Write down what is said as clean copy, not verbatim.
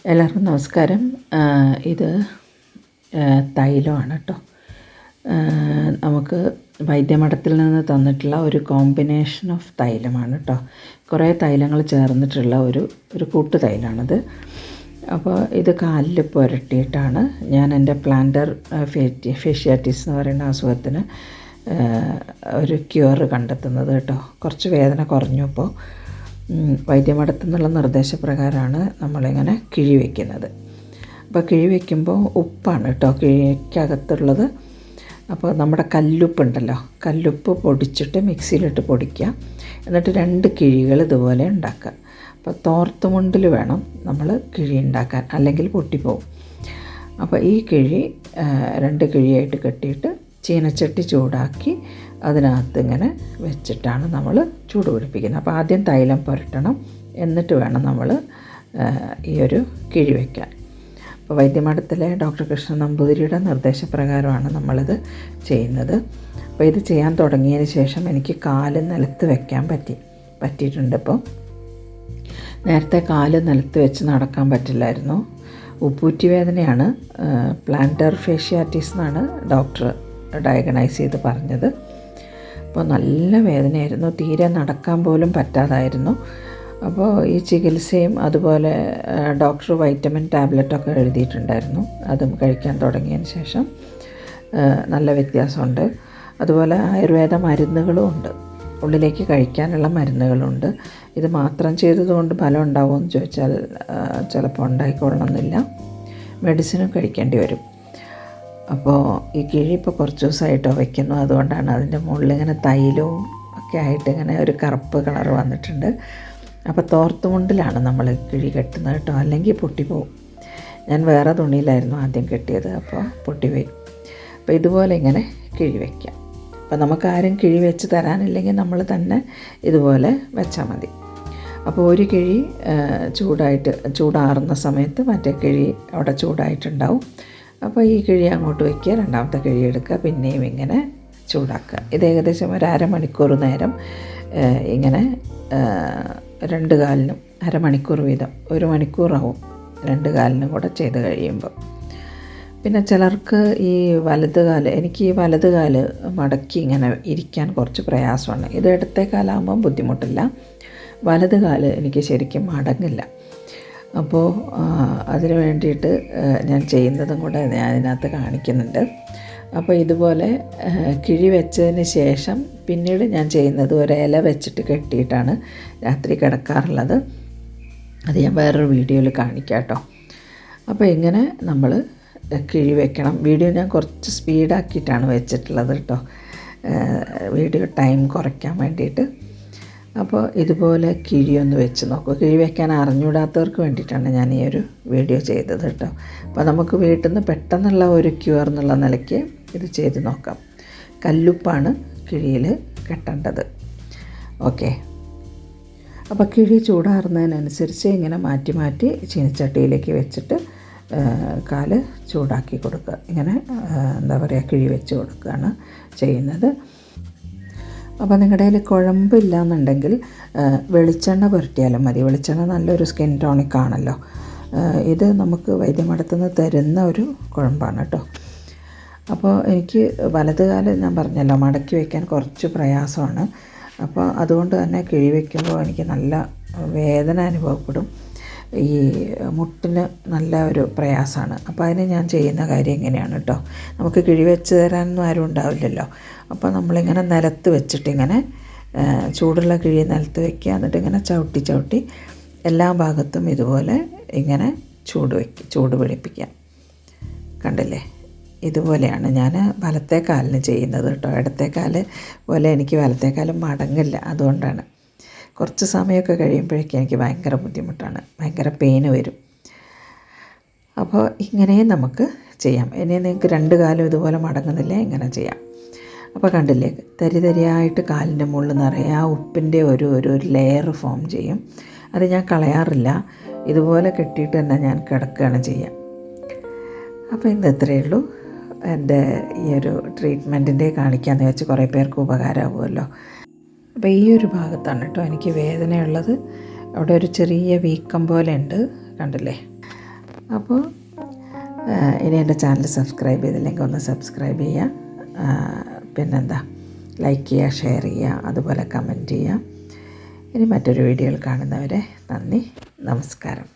എല്ലാവർക്കും നമസ്കാരം. ഇത് തൈലമാണ് കേട്ടോ. നമുക്ക് വൈദ്യമഠത്തിൽ നിന്ന് തന്നിട്ടുള്ള ഒരു കോമ്പിനേഷൻ ഓഫ് തൈലമാണ് കേട്ടോ. കുറേ തൈലങ്ങൾ ചേർന്നിട്ടുള്ള ഒരു കൂട്ടു തൈലാണിത്. അപ്പോൾ ഇത് കാലിൽ പുരട്ടിയിട്ടാണ് ഞാൻ എൻ്റെ പ്ലാന്റർ ഫേഷ്യാറ്റിസ് എന്ന് പറയുന്ന അസുഖത്തിന് ഒരു ക്യൂർ കണ്ടെത്തുന്നത് കേട്ടോ. കുറച്ച് വേദന കുറഞ്ഞപ്പോൾ വൈദ്യമഠത്തിൽ നിന്നുള്ള നിർദ്ദേശപ്രകാരമാണ് നമ്മളിങ്ങനെ കിഴി വയ്ക്കുന്നത്. അപ്പോൾ കിഴി വയ്ക്കുമ്പോൾ ഉപ്പാണ് കേട്ടോ കിഴിക്കകത്തുള്ളത്. അപ്പോൾ നമ്മുടെ കല്ലുപ്പുണ്ടല്ലോ, കല്ലുപ്പ് പൊടിച്ചിട്ട് മിക്സിയിലിട്ട് പൊടിക്കുക. എന്നിട്ട് 2 കിഴികൾ ഇതുപോലെ ഉണ്ടാക്കുക. അപ്പോൾ തോർത്തുമുണ്ടിൽ വേണം നമ്മൾ കിഴി ഉണ്ടാക്കാൻ, അല്ലെങ്കിൽ പൊട്ടിപ്പോവും. അപ്പോൾ ഈ കിഴി 2 കിഴിയായിട്ട് കെട്ടിയിട്ട് ചീനച്ചട്ടി ചൂടാക്കി അതിനകത്ത് ഇങ്ങനെ വെച്ചിട്ടാണ് നമ്മൾ ചൂട് പിടിപ്പിക്കുന്നത്. അപ്പോൾ ആദ്യം തൈലം പുരട്ടണം, എന്നിട്ട് വേണം നമ്മൾ ഈ ഒരു കിഴി വയ്ക്കാൻ. അപ്പോൾ വൈദ്യമഠത്തിലെ ഡോക്ടർ കൃഷ്ണൻ നമ്പൂതിരിയുടെ നിർദ്ദേശപ്രകാരമാണ് നമ്മളിത് ചെയ്യുന്നത്. അപ്പോൾ ഇത് ചെയ്യാൻ തുടങ്ങിയതിന് ശേഷം എനിക്ക് കാല് നിലത്ത് വെക്കാൻ പറ്റിയിട്ടുണ്ട്. ഇപ്പോൾ നേരത്തെ കാല് നിലത്ത് വെച്ച് നടക്കാൻ പറ്റില്ലായിരുന്നു. ഉപ്പൂറ്റി വേദനയാണ്, പ്ലാന്റർ ഫേഷ്യാറ്റിസ് എന്നാണ് ഡോക്ടർ ഡയഗ്നൈസ് ചെയ്ത് പറഞ്ഞത്. അപ്പോൾ നല്ല വേദനയായിരുന്നു, തീരെ നടക്കാൻ പോലും പറ്റാതായിരുന്നു. അപ്പോൾ ഈ ചികിത്സയും അതുപോലെ ഡോക്ടർ വൈറ്റമിൻ ടാബ്ലറ്റൊക്കെ എഴുതിയിട്ടുണ്ടായിരുന്നു. അതും കഴിക്കാൻ തുടങ്ങിയതിന് ശേഷം നല്ല വ്യത്യാസമുണ്ട്. അതുപോലെ ആയുർവേദ മരുന്നുകളും ഉണ്ട്, ഉള്ളിലേക്ക് കഴിക്കാനുള്ള മരുന്നുകളുണ്ട്. ഇത് മാത്രം ചെയ്തതുകൊണ്ട് ഫലം ഉണ്ടാവുമെന്ന് ചോദിച്ചാൽ ചിലപ്പോൾ ഉണ്ടായിക്കൊള്ളണമെന്നില്ല, മെഡിസിനും കഴിക്കേണ്ടി വരും. അപ്പോൾ ഈ കിഴി ഇപ്പോൾ കുറച്ച് ദിവസമായിട്ടോ വയ്ക്കുന്നു, അതുകൊണ്ടാണ് അതിൻ്റെ മുകളിൽ ഇങ്ങനെ തൈലവും ഒക്കെ ആയിട്ട് ഇങ്ങനെ ഒരു കറുപ്പ് കളർ വന്നിട്ടുണ്ട്. അപ്പോൾ തോർത്തുമുണ്ടിലാണ് നമ്മൾ കിഴി കെട്ടുന്നത് കേട്ടോ, അല്ലെങ്കിൽ പൊട്ടിപ്പോവും. ഞാൻ വേറെ തുണിയിലായിരുന്നു ആദ്യം കെട്ടിയത്, അപ്പോൾ പൊട്ടിപ്പോയി. അപ്പോൾ ഇതുപോലെ ഇങ്ങനെ കിഴി വയ്ക്കാം. അപ്പോൾ നമുക്കാരും കിഴി വെച്ച് തരാനില്ലെങ്കിൽ നമ്മൾ തന്നെ ഇതുപോലെ വെച്ചാൽ മതി. അപ്പോൾ ഒരു കിഴി ചൂടാറുന്ന സമയത്ത് മറ്റേ കിഴി അവിടെ ചൂടായിട്ടുണ്ടാവും. അപ്പോൾ ഈ കിഴി അങ്ങോട്ട് വയ്ക്കുക, രണ്ടാമത്തെ കിഴി എടുക്കുക, പിന്നെയും ഇങ്ങനെ ചൂടാക്കുക. ഇത് ഏകദേശം ഒരു അരമണിക്കൂർ നേരം ഇങ്ങനെ 2 കാലിനും അരമണിക്കൂർ വീതം 1 മണിക്കൂറാവും 2 കാലിനും കൂടെ ചെയ്ത് കഴിയുമ്പോൾ. പിന്നെ ചിലർക്ക് ഈ എനിക്ക് ഈ വലത് കാല് മടക്കി ഇങ്ങനെ ഇരിക്കാൻ കുറച്ച് പ്രയാസമാണ്. ഇത് ഇടത്തെ കാലാകുമ്പം ബുദ്ധിമുട്ടില്ല, വലത് കാല് എനിക്ക് ശരിക്കും മടങ്ങില്ല. അപ്പോൾ അതിന് വേണ്ടിയിട്ട് ഞാൻ ചെയ്യുന്നതും കൂടെ ഞാൻ അതിനകത്ത് കാണിക്കുന്നുണ്ട്. അപ്പോൾ ഇതുപോലെ കിഴി വെച്ചതിന് ശേഷം പിന്നീട് ഞാൻ ചെയ്യുന്നത് ഒരു ഇല വെച്ചിട്ട് കെട്ടിയിട്ടാണ് രാത്രി കിടക്കാറുള്ളത്. അത് ഞാൻ വേറൊരു വീഡിയോയിൽ കാണിക്കാം കേട്ടോ. അപ്പോൾ ഇങ്ങനെ നമ്മൾ കിഴി വെക്കണം. വീഡിയോ ഞാൻ കുറച്ച് സ്പീഡാക്കിയിട്ടാണ് വെച്ചിട്ടുള്ളത് കേട്ടോ, വീഡിയോ ടൈം കുറയ്ക്കാൻ വേണ്ടിയിട്ട്. അപ്പോൾ ഇതുപോലെ കിഴിയൊന്ന് വെച്ച് നോക്കുക. കിഴി വയ്ക്കാൻ അറിഞ്ഞൂടാത്തവർക്ക് വേണ്ടിയിട്ടാണ് ഞാൻ ഈ ഒരു വീഡിയോ ചെയ്തത് കേട്ടോ. അപ്പോൾ നമുക്ക് വീട്ടിൽ നിന്ന് പെട്ടെന്നുള്ള ഒരു ക്യൂർ എന്നുള്ള നിലയ്ക്ക് ഇത് ചെയ്ത് നോക്കാം. കല്ലുപ്പാണ് കിഴിയിൽ കെട്ടേണ്ടത്. ഓക്കെ. അപ്പോൾ കിഴി ചൂടാറുന്നതിനനുസരിച്ച് ഇങ്ങനെ മാറ്റി മാറ്റി ചീനച്ചട്ടിയിലേക്ക് വെച്ചിട്ട് കാല് ചൂടാക്കി കൊടുക്കുക. ഇങ്ങനെ കിഴി വെച്ച് കൊടുക്കുകയാണ് ചെയ്യുന്നത്. അപ്പോൾ നിങ്ങളുടെ കയ്യിൽ കുഴമ്പില്ല എന്നുണ്ടെങ്കിൽ വെളിച്ചെണ്ണ പുരട്ടിയാലും മതി. വെളിച്ചെണ്ണ നല്ലൊരു സ്കിൻ ടോണിക് ആണല്ലോ. ഇത് നമുക്ക് വൈദ്യമഠത്തിൽ നിന്ന് തരുന്ന ഒരു കുഴമ്പാണ് കേട്ടോ. അപ്പോൾ എനിക്ക് വലത് കാല് ഞാൻ പറഞ്ഞല്ലോ മടക്കി വയ്ക്കാൻ കുറച്ച് പ്രയാസമാണ്. അപ്പോൾ അതുകൊണ്ട് തന്നെ കിഴി വയ്ക്കുമ്പോൾ എനിക്ക് നല്ല വേദന അനുഭവപ്പെടും. ഈ മുട്ടിന് നല്ല ഒരു പ്രയാസമാണ്. അപ്പോൾ അതിന് ഞാൻ ചെയ്യുന്ന കാര്യം എങ്ങനെയാണ് കേട്ടോ, നമുക്ക് കിഴി വെച്ച് തരാനൊന്നും ആരും ഉണ്ടാവില്ലല്ലോ. അപ്പോൾ നമ്മളിങ്ങനെ നിലത്ത് വെച്ചിട്ടിങ്ങനെ ചൂടുള്ള കിഴി നിലത്ത് വയ്ക്കുക. എന്നിട്ട് ഇങ്ങനെ ചവിട്ടി എല്ലാ ഭാഗത്തും ഇതുപോലെ ഇങ്ങനെ ചൂട് പിടിപ്പിക്കുക. കണ്ടില്ലേ, ഇതുപോലെയാണ് ഞാൻ വലത്തെ കാലിന് ചെയ്യുന്നത് കേട്ടോ. ഇടത്തെ കാല് പോലെ എനിക്ക് വലത്തെ കാല് മടങ്ങില്ല, അതുകൊണ്ടാണ്. കുറച്ച് സമയമൊക്കെ കഴിയുമ്പോഴേക്കും എനിക്ക് ഭയങ്കര ബുദ്ധിമുട്ടാണ്, ഭയങ്കര പെയിന് വരും. അപ്പോൾ ഇങ്ങനെയും നമുക്ക് ചെയ്യാം. ഇനി നിങ്ങൾക്ക് 2 കാലും ഇതുപോലെ മടങ്ങുന്നില്ല, ഇങ്ങനെ ചെയ്യാം. അപ്പോൾ കണ്ടില്ലേ, തരിയായിട്ട് കാലിൻ്റെ മുകളിൽ നിറയെ ആ ഉപ്പിൻ്റെ ഒരു ലെയർ ഫോം ചെയ്യും. അത് ഞാൻ കളയാറില്ല, ഇതുപോലെ കെട്ടിയിട്ട് തന്നെ ഞാൻ കിടക്കുകയാണ് ചെയ്യുക. അപ്പോൾ ഇന്ന് ഇത്രയേ ഉള്ളൂ. എൻ്റെ ഈ ഒരു ട്രീറ്റ്മെൻറ്റിൻ്റെ കാണിക്കാമെന്ന് വെച്ച് കുറേ പേർക്ക് ഉപകാരമാകുമല്ലോ. അപ്പോൾ ഈ ഒരു ഭാഗത്താണ് കേട്ടോ എനിക്ക് വേദനയുള്ളത്. അവിടെ ഒരു ചെറിയ വീക്കം പോലെ ഉണ്ട്, കണ്ടില്ലേ. അപ്പോൾ ഇനി എൻ്റെ ചാനൽ സബ്സ്ക്രൈബ് ചെയ്തില്ലെങ്കിൽ ഒന്ന് സബ്സ്ക്രൈബ് ചെയ്യുക. പിന്നെന്താ, ലൈക്ക് ചെയ്യുക, ഷെയർ ചെയ്യുക, അതുപോലെ കമൻറ്റ് ചെയ്യുക. ഇനി മറ്റൊരു വീഡിയോയിൽ കാണുന്നവരെ നന്ദി, നമസ്കാരം.